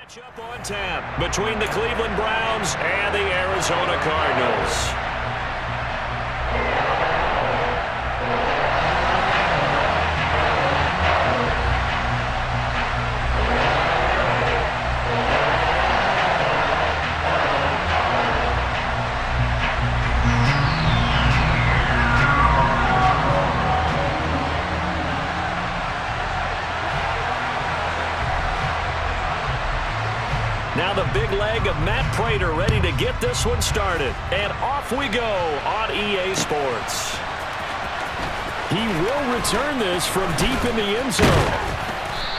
Matchup on tap between the Cleveland Browns and the Arizona Cardinals. Now the big leg of Matt Prater ready to get this one started. And off we go on EA Sports. He will return this from deep in the end zone.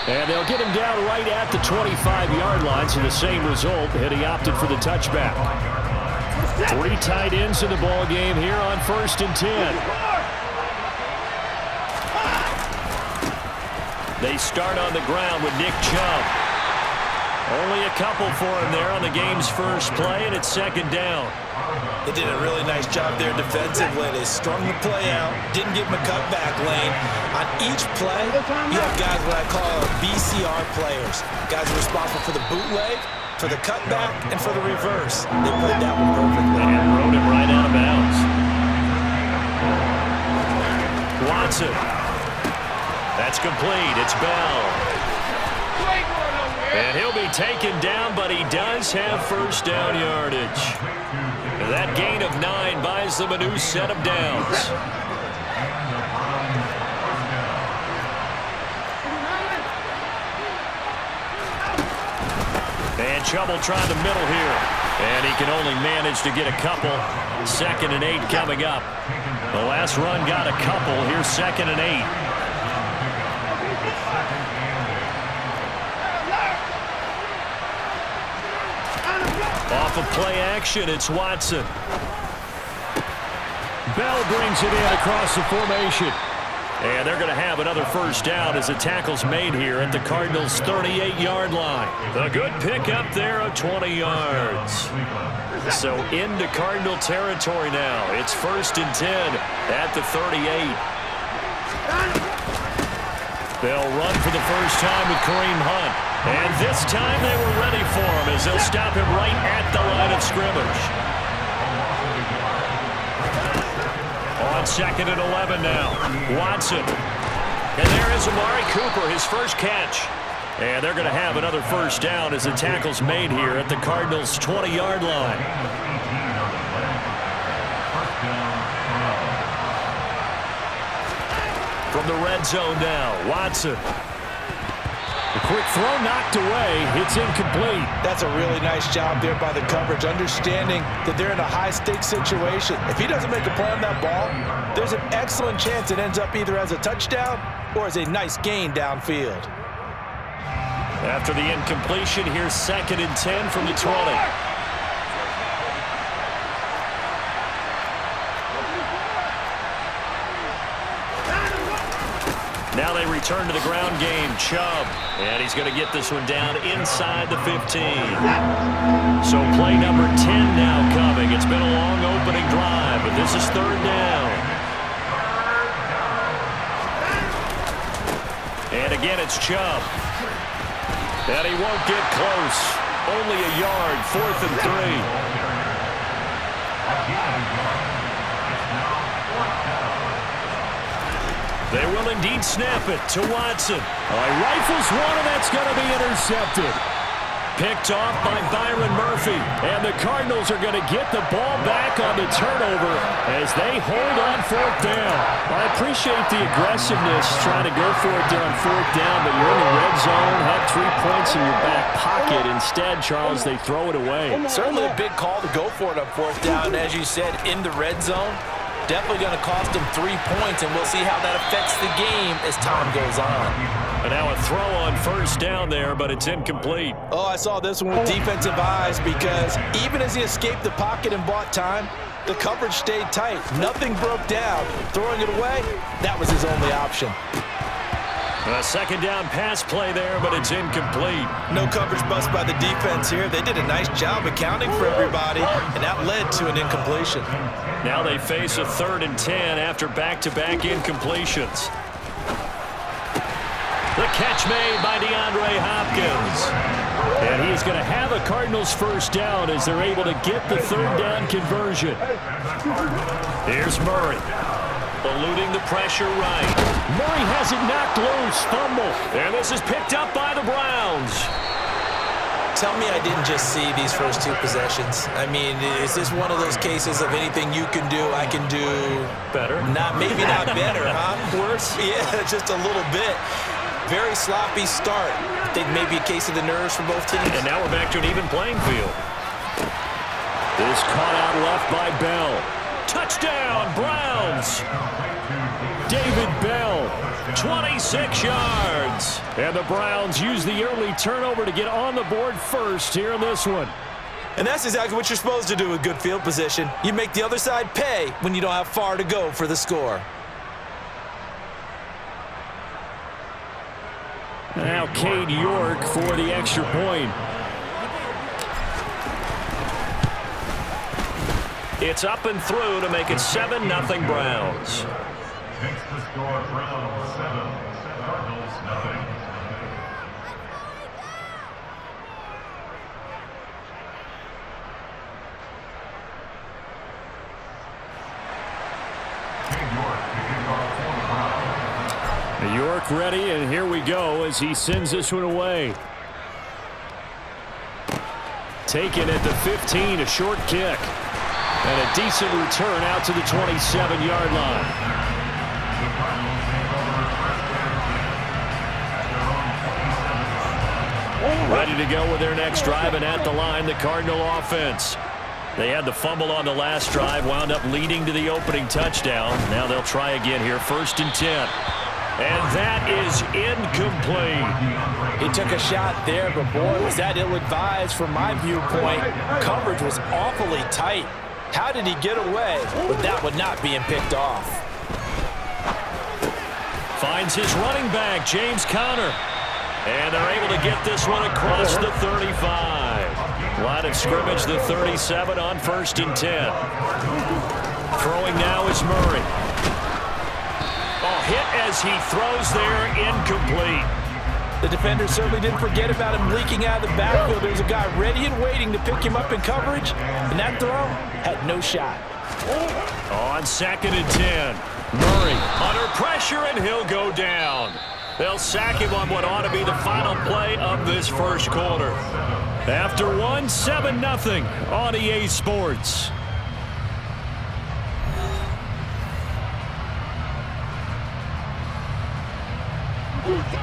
And they'll get him down right at the 25-yard line, so the same result, and he opted for the touchback. 3 tight ends in the ball game here on 1st and 10. They start on the ground with Nick Chubb. Only a couple for him there on the game's first play, and it's 2nd down. They did a really nice job there defensively. They strung the play out, didn't give him a cutback lane. On each play, you have guys what I call BCR players. Guys are responsible for the bootleg, for the cutback, and for the reverse. They played that one perfectly. And rode him right out of bounds. Watson. That's complete. It's Bell. And he'll be taken down, but he does have 1st down yardage. That gain of 9 buys them a new set of downs. And Chubb will try the middle here. And he can only manage to get a couple. 2nd and 8 coming up. The last run got a couple. Here's 2nd and 8. Off of play action, it's Watson. Bell brings it in across the formation. And they're going to have another 1st down as the tackle's made here at the Cardinals' 38-yard line. A good pickup there of 20 yards. So into Cardinal territory now. It's 1st and 10 at the 38. They'll run for the first time with Kareem Hunt. And this time they were ready for him as they'll stop him right at the line of scrimmage. On 2nd and 11 now. Watson. And there is Amari Cooper, his first catch. And they're going to have another 1st down as the tackle's made here at the Cardinals' 20-yard line. From the red zone now, Watson. The quick throw knocked away. It's incomplete. That's a really nice job there by the coverage, understanding that they're in a high-stakes situation. If he doesn't make a play on that ball, there's an excellent chance it ends up either as a touchdown or as a nice gain downfield. After the incompletion, here's 2nd and 10 from the 20. Now they return to the ground game. Chubb. And he's going to get this one down inside the 15. So play number 10 now coming. It's been a long opening drive, but this is 3rd down. And again, it's Chubb. And he won't get close. Only a yard. 4th and 3. They will indeed snap it to Watson. Rifles one, and that's going to be intercepted. Picked off by Byron Murphy. And the Cardinals are going to get the ball back on the turnover as they hold on 4th down. I appreciate the aggressiveness trying to go for it there on 4th down, but you're in the red zone, have 3 points in your back pocket. Instead, Charles, they throw it away. Certainly a big call to go for it on 4th down. As you said, in the red zone. Definitely going to cost them 3 points, and we'll see how that affects the game as time goes on. And now a throw on 1st down there, but it's incomplete. Oh, I saw this one with defensive eyes because even as he escaped the pocket and bought time, the coverage stayed tight. Nothing broke down. Throwing it away, that was his only option. A 2nd down pass play there, but it's incomplete. No coverage bust by the defense here. They did a nice job accounting for everybody, and that led to an incompletion. Now they face a 3rd and 10 after back-to-back incompletions. The catch made by DeAndre Hopkins. And he's he's going to have a Cardinals first down as they're able to get the third down conversion. Here's Murray. Eluding the pressure right. Murray has it knocked loose. Fumble. And this is picked up by the Browns. Tell me I didn't just see these first two possessions. I mean, is this one of those cases of anything you can do, I can do better? Maybe not better, huh? Worse? Yeah, just a little bit. Very sloppy start. I think maybe a case of the nerves for both teams. And now we're back to an even playing field. This caught out left by Bell. Touchdown, Browns. David Bell, 26 yards. And the Browns use the early turnover to get on the board first here in this one. And that's exactly what you're supposed to do with good field position. You make the other side pay when you don't have far to go for the score. Now Cade York for the extra point. It's up and through to make it 7-0 Browns. Makes the score Browns 7, Cardinals 0. York ready, and here we go as he sends this one away. Taken at the 15, a short kick. And a decent return out to the 27-yard line. Ready to go with their next drive, and at the line, the Cardinal offense. They had the fumble on the last drive, wound up leading to the opening touchdown. Now they'll try again here, 1st and 10. And that is incomplete. He took a shot there, but boy, was that ill-advised from my viewpoint. Coverage was awfully tight. How did he get away with that one not being picked off? Finds his running back, James Conner. And they're able to get this one across the 35. Line of scrimmage, the 37 on 1st and 10. Throwing now is Murray. Hit as he throws there, incomplete. The defender certainly didn't forget about him leaking out of the backfield. There's a guy ready and waiting to pick him up in coverage, and that throw had no shot. On 2nd and 10, Murray under pressure, and he'll go down. They'll sack him on what ought to be the final play of this first quarter. After one, 7-0 on EA Sports.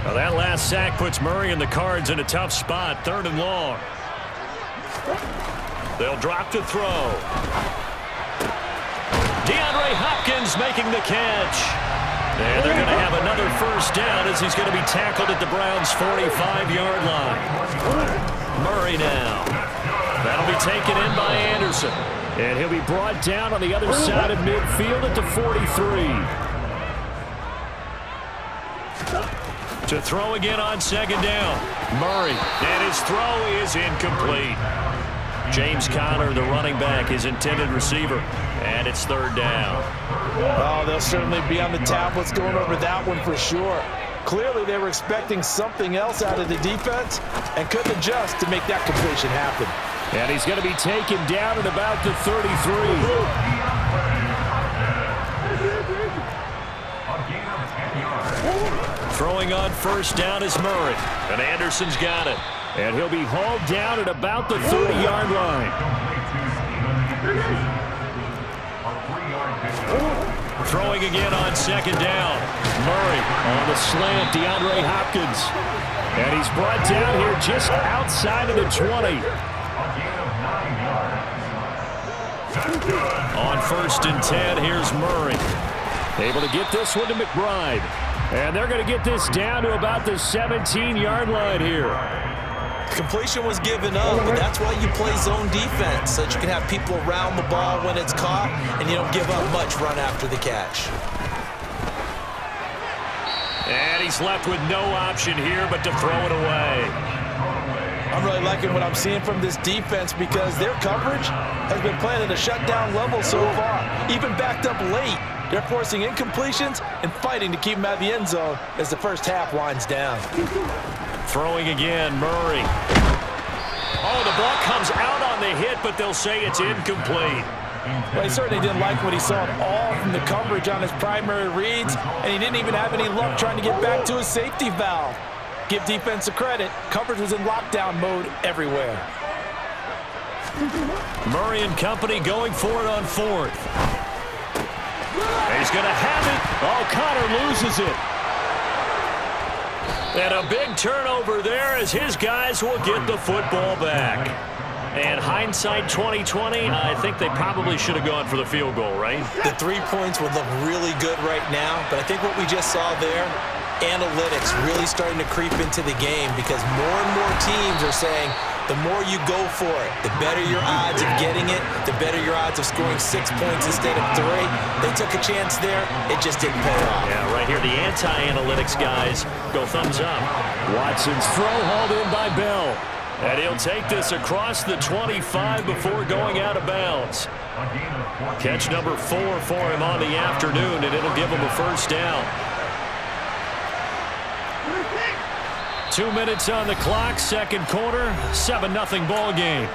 Well, that last sack puts Murray and the Cards in a tough spot, 3rd and long. They'll drop to throw. DeAndre Hopkins making the catch. And they're going to have another first down as he's going to be tackled at the Browns' 45-yard line. Murray now. That'll be taken in by Anderson. And he'll be brought down on the other side of midfield at the 43. To throw again on 2nd down. Murray, and his throw is incomplete. James Conner, the running back, his intended receiver, and it's 3rd down. Oh, they'll certainly be on the tablets going over that one for sure. Clearly, they were expecting something else out of the defense and couldn't adjust to make that completion happen. And he's going to be taken down at about the 33. Throwing on 1st down is Murray. And Anderson's got it. And he'll be hauled down at about the 30-yard line. Throwing again on 2nd down. Murray on the slant, DeAndre Hopkins. And he's brought down here just outside of the 20. On 1st and 10, here's Murray. Able to get this one to McBride. And they're going to get this down to about the 17-yard line here. Completion was given up, but that's why you play zone defense, so that you can have people around the ball when it's caught, and you don't give up much run after the catch. And he's left with no option here but to throw it away. I'm really liking what I'm seeing from this defense because their coverage has been playing at a shutdown level so far, even backed up late. They're forcing incompletions and fighting to keep them out of the end zone as the first half winds down. Throwing again, Murray. Oh, the ball comes out on the hit, but they'll say it's incomplete. Well, he certainly didn't like what he saw at all from the coverage on his primary reads, and he didn't even have any luck trying to get back to his safety valve. Give defense a credit. Coverage was in lockdown mode everywhere. Murray and company going for it on fourth. He's going to have it. Oh, Connor loses it. And a big turnover there as his guys will get the football back. And hindsight 2020, I think they probably should have gone for the field goal, right? The 3 points would look really good right now, but I think what we just saw there, analytics really starting to creep into the game because more and more teams are saying the more you go for it, the better your odds of getting it, the better your odds of scoring 6 points instead of 3. They took a chance there. It just didn't pay off. Yeah, right here, the anti-analytics guys go thumbs up. Watson's throw hauled in by Bell. And he'll take this across the 25 before going out of bounds. Catch number 4 for him on the afternoon, and it'll give him a first down. 2 minutes on the clock, second quarter, 7-0 ball game.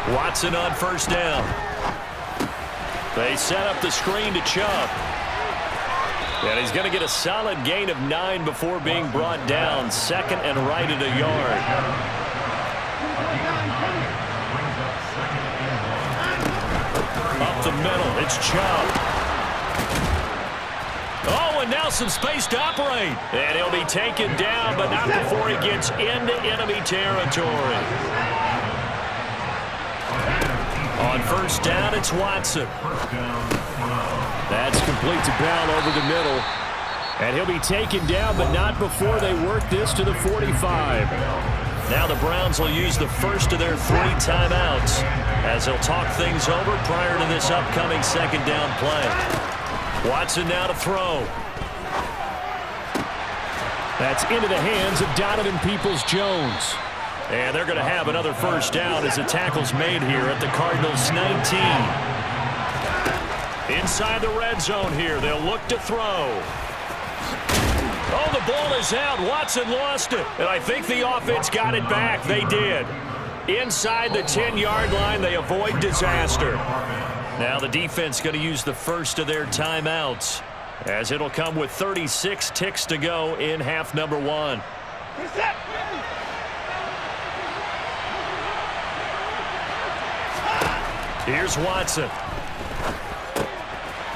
Watson on first down. They set up the screen to Chubb. And he's going to get a solid gain of 9 before being brought down. Second and right at a yard. Up the middle, it's Chubb. Oh, and now some space to operate. And he'll be taken down, but not before he gets into enemy territory. On first down, it's Watson. That's complete to Bell over the middle. And he'll be taken down, but not before they work this to the 45. Now the Browns will use the first of their 3 timeouts as they'll talk things over prior to this upcoming second down play. Watson now to throw. That's into the hands of Donovan Peoples-Jones. And they're going to have another first down as the tackle's made here at the Cardinals' 19. Inside the red zone here, they'll look to throw. Oh, the ball is out. Watson lost it. And I think the offense got it back. They did. Inside the 10-yard line, they avoid disaster. Now the defense going to use the first of their timeouts as it'll come with 36 ticks to go in half number 1. Here's Watson.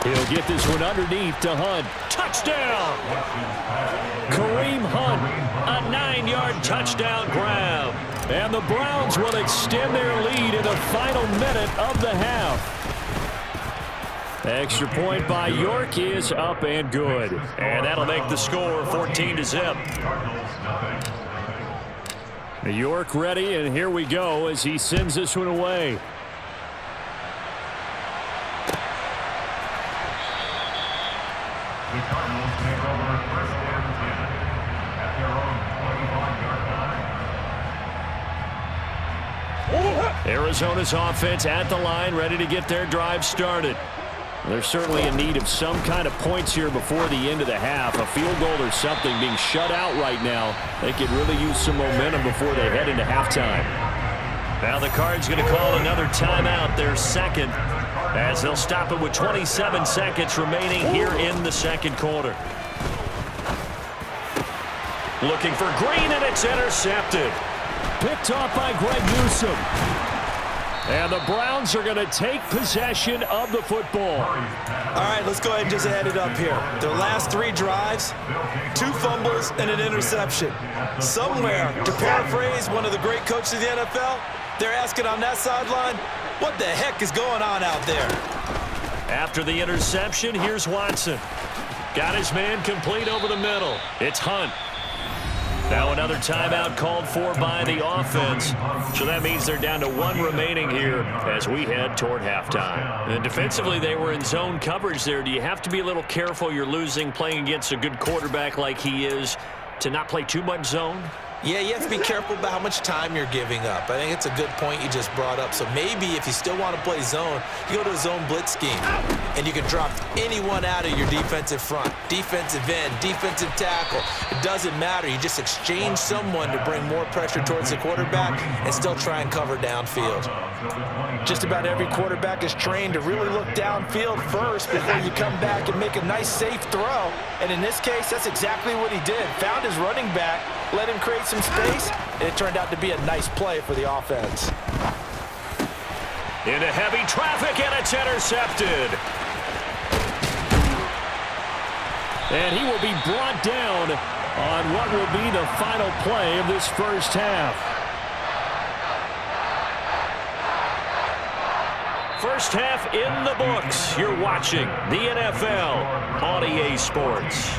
He'll get this one underneath to Hunt. Touchdown! Kareem Hunt, a 9-yard touchdown grab. And the Browns will extend their lead in the final minute of the half. Extra point by York is up and good. And that'll make the score 14-0. York ready, and here we go as he sends this one away. The Cardinals take over first and 10 at their own 25-yard line. Arizona's offense at the line, ready to get their drive started. They're certainly in need of some kind of points here before the end of the half. A field goal or something, being shut out right now. They could really use some momentum before they head into halftime. Now the Cards going to call another timeout, their second, as they'll stop it with 27 seconds remaining here in the second quarter. Looking for Green, and it's intercepted. Picked off by Greg Newsome. And the Browns are going to take possession of the football. All right, let's go ahead and just add it up here. Their last 3 drives, 2 fumbles and an interception. Somewhere, to paraphrase one of the great coaches of the NFL, they're asking on that sideline, what the heck is going on out there? After the interception, here's Watson. Got his man complete over the middle. It's Hunt. Now another timeout called for by the offense. So that means they're down to 1 remaining here as we head toward halftime. And defensively, they were in zone coverage there. Do you have to be a little careful? You're losing, playing against a good quarterback like he is, to not play too much zone? Yeah, you have to be careful about how much time you're giving up. I think it's a good point you just brought up. So maybe if you still want to play zone, you go to a zone blitz scheme, and you can drop anyone out of your defensive front, defensive end, defensive tackle. It doesn't matter. You just exchange someone to bring more pressure towards the quarterback and still try and cover downfield. Just about every quarterback is trained to really look downfield first before you come back and make a nice, safe throw. And in this case, that's exactly what he did. Found his running back, let him create some space, and it turned out to be a nice play for the offense. Into heavy traffic, and it's intercepted. And he will be brought down on what will be the final play of this first half. First half in the books. You're watching the NFL on EA Sports.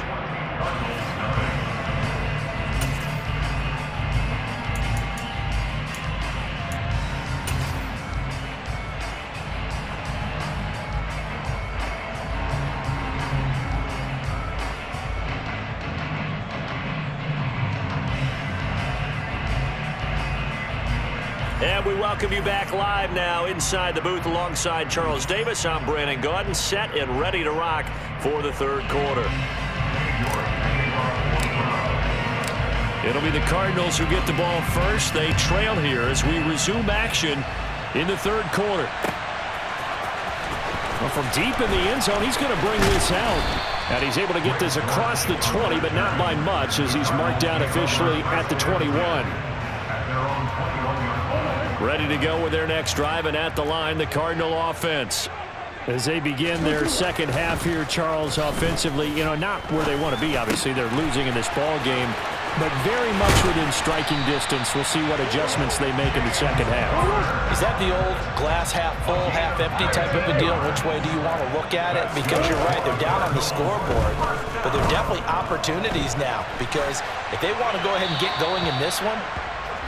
And we welcome you back live now inside the booth alongside Charles Davis. I'm Brandon Gaudin, set and ready to rock for the third quarter. It'll be the Cardinals who get the ball first. They trail here as we resume action in the third quarter. Well, from deep in the end zone, he's going to bring this out. And he's able to get this across the 20, but not by much as he's marked down officially at the 21. Ready to go with their next drive, and at the line, the Cardinal offense. As they begin their second half here, Charles, offensively, not where they want to be, obviously. They're losing in this ball game, but very much within striking distance. We'll see what adjustments they make in the second half. Is that the old glass half full, half empty type of a deal? Which way do you want to look at it? Because you're right, they're down on the scoreboard, but they're definitely opportunities now, because if they want to go ahead and get going in this one,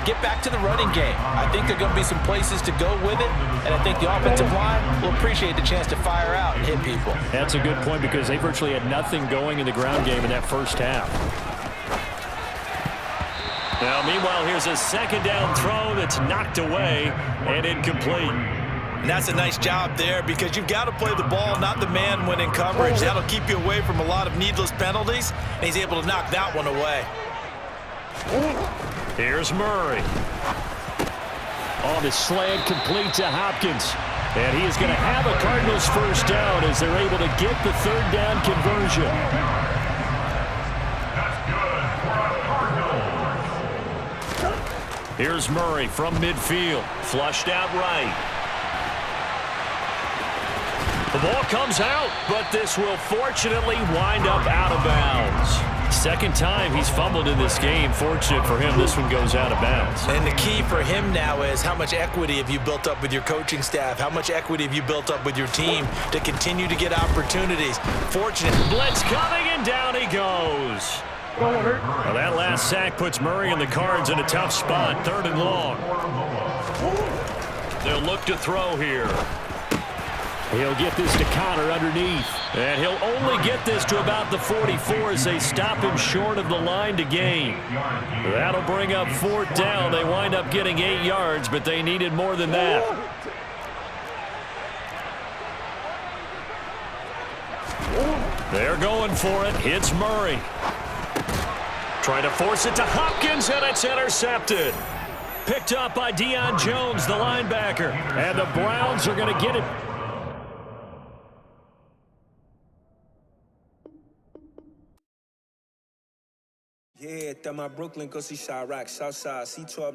get back to the running game. I think there are going to be some places to go with it, and I think the offensive line will appreciate the chance to fire out and hit people. That's a good point because they virtually had nothing going in the ground game in that first half. Now, meanwhile, here's a second down throw that's knocked away and incomplete. And that's a nice job there because you've got to play the ball, not the man when in coverage. That'll keep you away from a lot of needless penalties, and he's able to knock that one away. Here's Murray. On the slant, complete to Hopkins. And he is going to have a Cardinals first down as they're able to get the third down conversion. Here's Murray from midfield. Flushed out right. The ball comes out, but this will fortunately wind up out of bounds. Second time he's fumbled in this game. Fortunate for him, this one goes out of bounds. And the key for him now is how much equity have you built up with your coaching staff? How much equity have you built up with your team to continue to get opportunities? Fortunate. Blitz coming, and down he goes. Well, that last sack puts Murray and the Cards in a tough spot. Third and long. They'll look to throw here. He'll get this to Connor underneath. And he'll only get this to about the 44 as they stop him short of the line to gain. That'll bring up fourth down. They wind up getting 8 yards, but they needed more than that. They're going for it. Hits Murray. Trying to force it to Hopkins, and it's intercepted. Picked up by Deion Jones, the linebacker. And the Browns are going to get it. Yeah, that my Brooklyn, go see Chirac, Southside, C12,